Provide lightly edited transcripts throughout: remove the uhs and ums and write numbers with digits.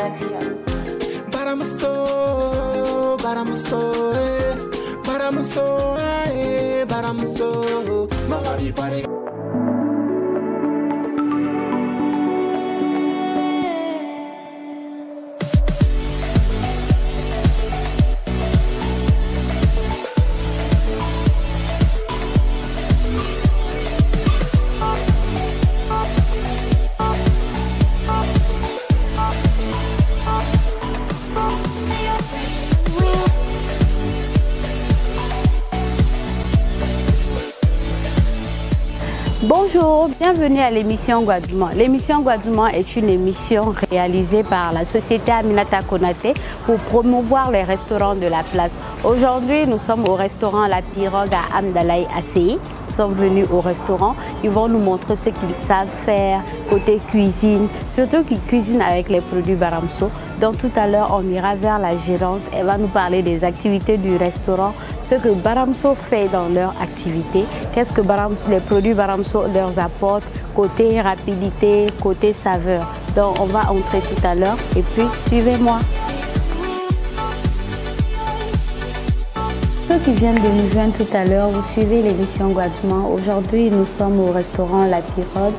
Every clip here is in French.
Production. Baramuso, baramuso, baramuso, baramuso, maladi pare. Bonjour, bienvenue à l'émission Guadouma. L'émission Guadouma est une émission réalisée par la société Aminata Konaté pour promouvoir les restaurants de la place. Aujourd'hui, nous sommes au restaurant La Pirogue à Amdalaï ACI. Nous sommes venus au restaurant. Ils vont nous montrer ce qu'ils savent faire côté cuisine, surtout qu'ils cuisinent avec les produits Baramso. Donc tout à l'heure, on ira vers la gérante. Elle va nous parler des activités du restaurant, ce que Baramso fait dans leur activité, qu'est-ce que les produits Baramso leur apportent, côté rapidité, côté saveur. Donc on va entrer tout à l'heure et puis suivez-moi. Ceux qui viennent de nous joindre tout à l'heure, vous suivez l'émission Guadouma. Aujourd'hui, nous sommes au restaurant La Pirogue.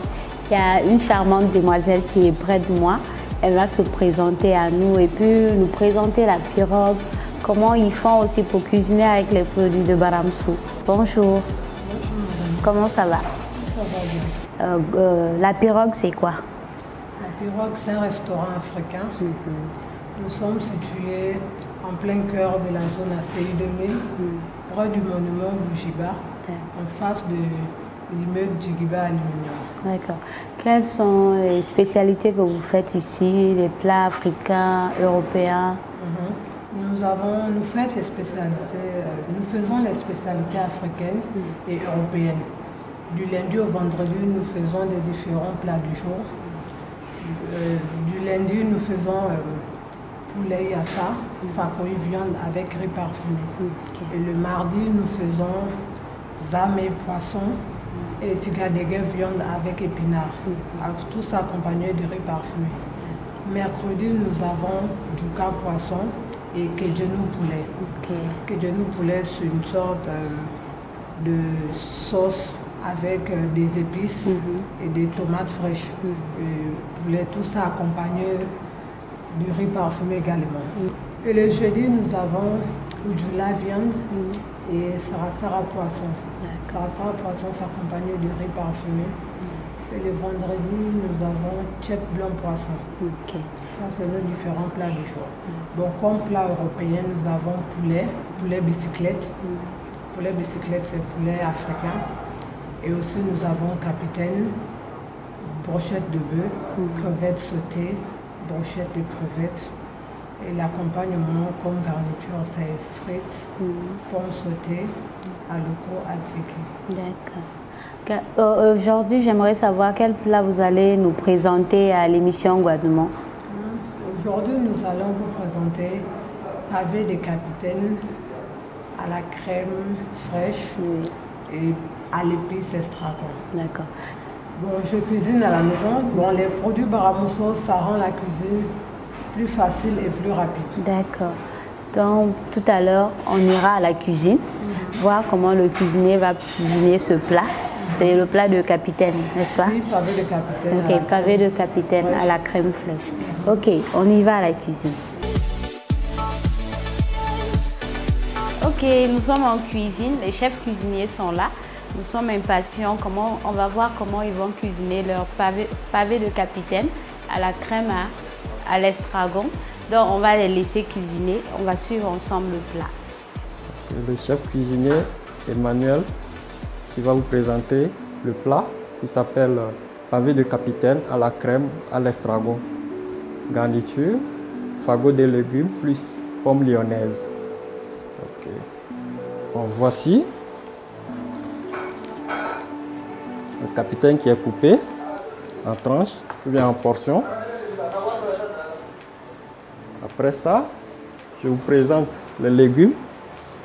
Il y a une charmante demoiselle qui est près de moi. Elle va se présenter à nous et puis nous présenter La Pirogue, comment ils font aussi pour cuisiner avec les produits de Baramso. Bonjour. Bonjour. Comment ça va? Ça va bien. La Pirogue, c'est quoi? La Pirogue, c'est un restaurant africain. Nous sommes situés en plein cœur de la zone ACI 2000, près du monument Bougiba, en face de l'immeuble Djigiba Aluminium. D'accord. Quelles sont les spécialités que vous faites ici, les plats africains, européens? Nous faisons les spécialités africaines et européennes. Du lundi au vendredi, nous faisons des différents plats du jour. Du lundi, nous faisons poulet yassa, fakoui viande avec riz parfumé. Et le mardi, nous faisons zame et poisson et tigadege viande avec épinards. Tout ça accompagné de riz parfumé. Mercredi, nous avons du cas poisson et kedjenou poulet. Kedjenou poulet, c'est une sorte de sauce avec des épices et des tomates fraîches. Poulet, tout ça accompagné du riz parfumé également. Et le jeudi, nous avons Oudjoula viande et Sarasara poisson. Sarasara poisson s'accompagne du riz parfumé. Et le vendredi, nous avons tchèque blanc poisson. Ça, c'est nos différents plats du jour. Bon, comme plat européen, nous avons poulet bicyclette. Poulet bicyclette, c'est poulet africain. Et aussi, nous avons capitaine, brochette de bœuf, crevettes sautées, brochette de crevettes. Et l'accompagnement comme garniture, c'est frites, pommes sautées, aloko, attiéké. D'accord. Aujourd'hui, j'aimerais savoir quel plat vous allez nous présenter à l'émission Guadouma. Aujourd'hui, nous allons vous présenter pavé de capitaine à la crème fraîche et à l'épice estragon. D'accord. Bon, je cuisine à la maison. Bon, les produits Baramso, ça rend la cuisine plus facile et plus rapide. D'accord. Donc, tout à l'heure, on ira à la cuisine, voir comment le cuisinier va cuisiner ce plat. C'est le plat de capitaine, n'est-ce pas? Oui, pavé de capitaine. Ok, pavé de capitaine à la crème fraîche. Ok, on y va à la cuisine. Ok, nous sommes en cuisine, les chefs cuisiniers sont là. Nous sommes impatients, on va voir comment ils vont cuisiner leur pavé de capitaine à la crème à l'estragon. Donc on va les laisser cuisiner, on va suivre ensemble le plat. Le chef cuisinier Emmanuel qui va vous présenter le plat qui s'appelle pavé de capitaine à la crème à l'estragon. Garniture, fagot de légumes plus pommes lyonnaises. Okay. Bon, voici le capitaine qui est coupé en tranches ou bien en portions. Après ça, je vous présente les légumes.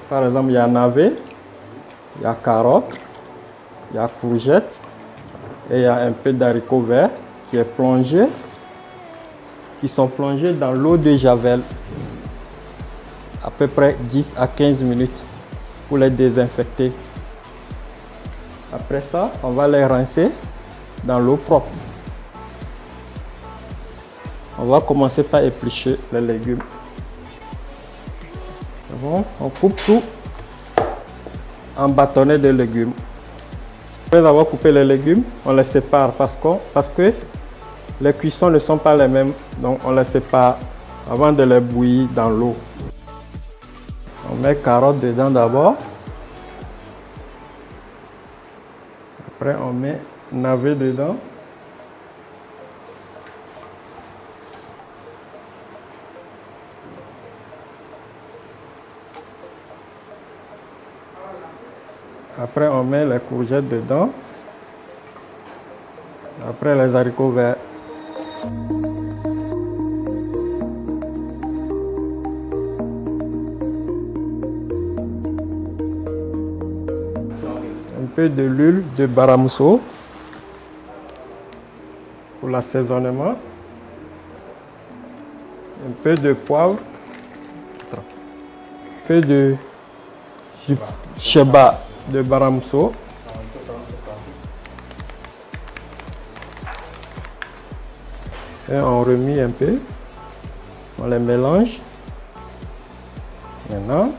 Par exemple, il y a navet, il y a carottes, il y a courgettes et il y a un peu d'haricots verts qui est plongé qui sont plongés dans l'eau de javel à peu près 10 à 15 minutes pour les désinfecter. Après ça, on va les rincer dans l'eau propre. On va commencer par éplucher les légumes. C'est bon, on coupe tout en bâtonnets de légumes. Après avoir coupé les légumes, on les sépare parce que les cuissons ne sont pas les mêmes. Donc on les sépare avant de les bouillir dans l'eau. On met carottes dedans d'abord. Après on met navet dedans. Après on met les courgettes dedans. Après les haricots verts. Un peu de l'huile de baramuso pour l'assaisonnement. Un peu de poivre. Un peu de sheba de baramuso. Et on remet un peu. On les mélange. Maintenant,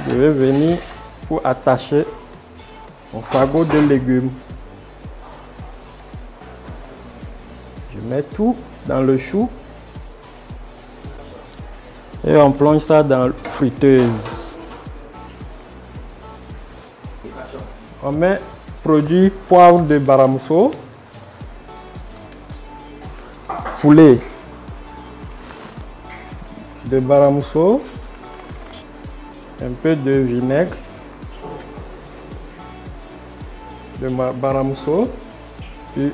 je vais venir pour attacher mon fagot de légumes. Je mets tout dans le chou. Et on plonge ça dans la friteuse. On met produit poivre de baramuso, poulet de baramuso, un peu de vinaigre de baramuso, puis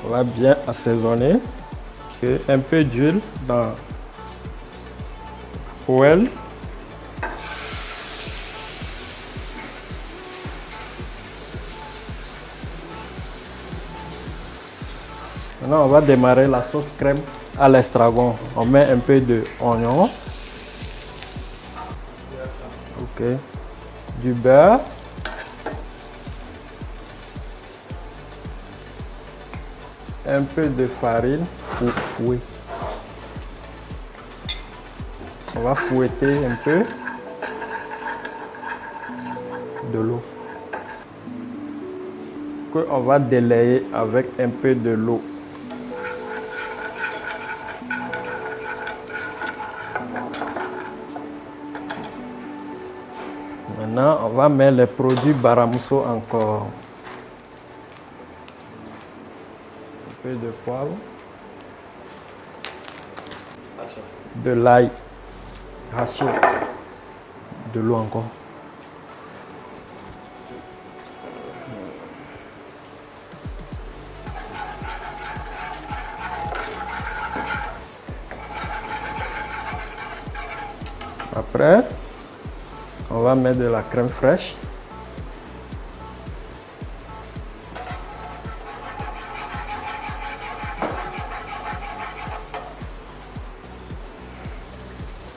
on va bien assaisonner et un peu d'huile dans le poêle. Maintenant, on va démarrer la sauce crème à l'estragon. On met un peu d'oignon. Ok. Du beurre. Un peu de farine fouettée. On va fouetter un peu de l'eau. On va délayer avec un peu de l'eau. Maintenant, on va mettre les produits baramuso encore. Un peu de poivre. De l'ail haché. De l'eau encore. Après, on va mettre de la crème fraîche.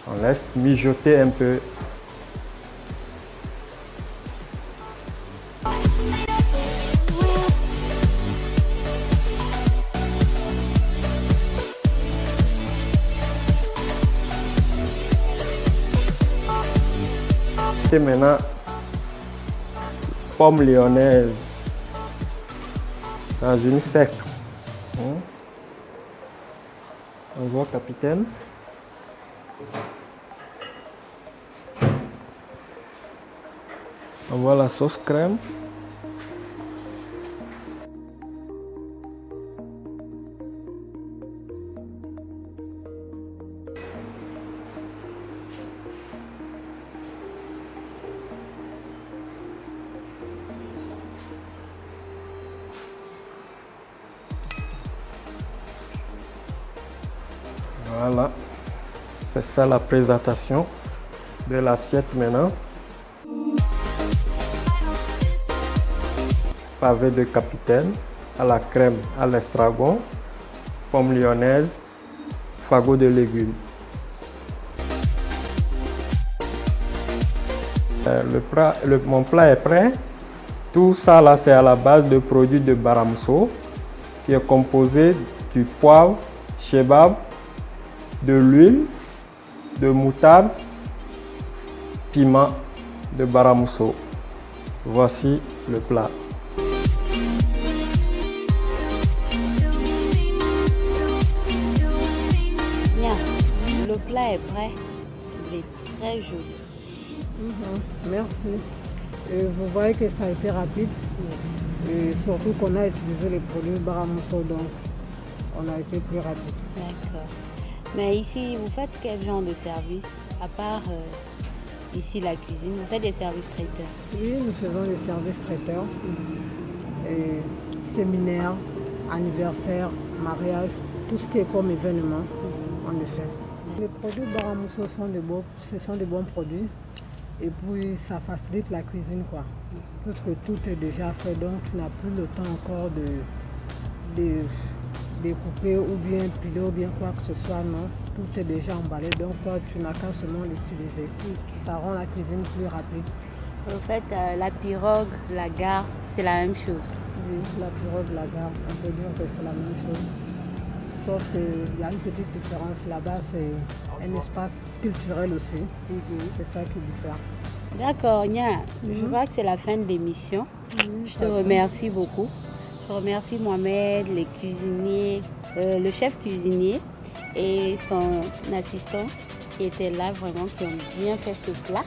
On laisse mijoter un peu. Et maintenant, pomme lyonnaise dans une sec. On voit, capitaine. On voit la sauce crème. Voilà, c'est ça la présentation de l'assiette maintenant. Pavé de capitaine à la crème à l'estragon, pomme lyonnaise, fagots de légumes. Mon plat est prêt. Tout ça là, c'est à la base de produits de Baramuso, qui est composé du poivre, chebab, de l'huile, de moutarde, piment de Baramuso. Voici le plat. Bien, le plat est prêt. Il est très joli. Merci. Et vous voyez que ça a été rapide. Et surtout qu'on a utilisé les produits Baramuso, donc on a été plus rapide. D'accord. Mais ici, vous faites quel genre de service? À part ici la cuisine, vous faites des services traiteurs? Oui, nous faisons des services traiteurs. Et séminaires, anniversaires, mariages, tout ce qui est comme événement, on le fait. Les produits Baramuso sont de bons produits. Et puis ça facilite la cuisine, quoi. Parce que tout est déjà fait, donc tu n'as plus le temps encore de découper ou bien piler ou bien quoi que ce soit, non. Tout est déjà emballé, donc toi tu n'as qu'à seulement l'utiliser. Ça rend la cuisine plus rapide. En fait, la pirogue, la gare, c'est la même chose. Oui, la pirogue, la gare, on peut dire que c'est la même chose. Sauf qu'il y a une petite différence. Là-bas, c'est un espace culturel aussi. C'est ça qui diffère. D'accord, Nia. Je crois que c'est la fin de l'émission. Je te remercie beaucoup. Je remercie Mohamed, les cuisiniers, le chef cuisinier et son assistant qui étaient là vraiment, qui ont bien fait ce plat.